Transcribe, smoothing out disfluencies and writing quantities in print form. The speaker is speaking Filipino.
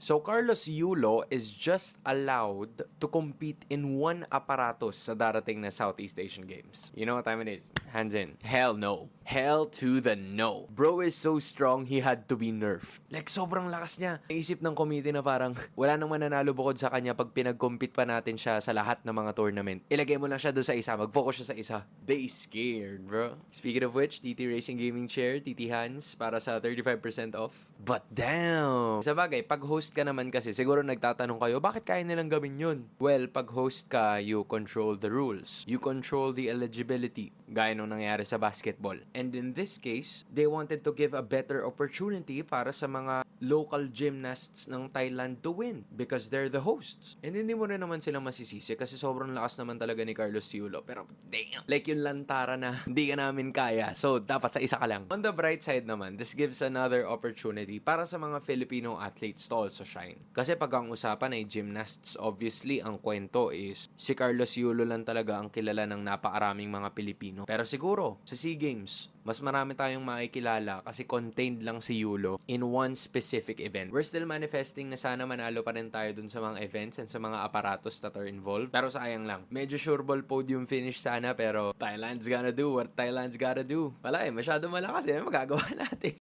So Carlos Yulo is just allowed to compete in one apparatus sa darating na Southeast Asian Games. You know what time it is? Hands in. Hell no. Hell to the no. Bro is so strong, he had to be nerfed. Like, sobrang lakas niya. Naisip ng committee na parang wala nang mananalo bukod sa kanya pag pinag-compete pa natin siya sa lahat ng mga tournament. Ilagay mo lang siya doon sa isa, mag-focus siya sa isa. They scared, bro. Speaking of which, TT Racing Gaming Chair, TT Hans, para sa 35% off. But damn! Sa bagay, pag host ka naman kasi, siguro nagtatanong kayo, bakit kaya nilang gawin yun? Well, pag host ka, you control the rules. You control the eligibility. Gaya nung nangyari sa basketball. And in this case, they wanted to give a better opportunity para sa mga local gymnasts ng Thailand to win because they're the hosts. And hindi mo rin naman sila masisisi kasi sobrang lakas naman talaga ni Carlos Yulo. Pero damn, like yung lantara na hindi ka namin kaya. So, dapat sa isa ka lang. On the bright side naman, this gives another opportunity para sa mga Filipino athletes to also shine. Kasi pag ang usapan ay gymnasts, obviously, ang kwento is si Carlos Yulo lang talaga ang kilala ng napakaraming mga Pilipino. Pero siguro, sa SEA Games, mas marami tayong makikilala kasi contained lang si Yulo in one specific event. We're still manifesting na sana manalo pa rin tayo dun sa mga events and sa mga aparatos that are involved. Pero sayang lang. Medyo sureball podium finish sana pero Thailand's gonna do what Thailand's gotta do. Wala masyado malakas magagawa natin.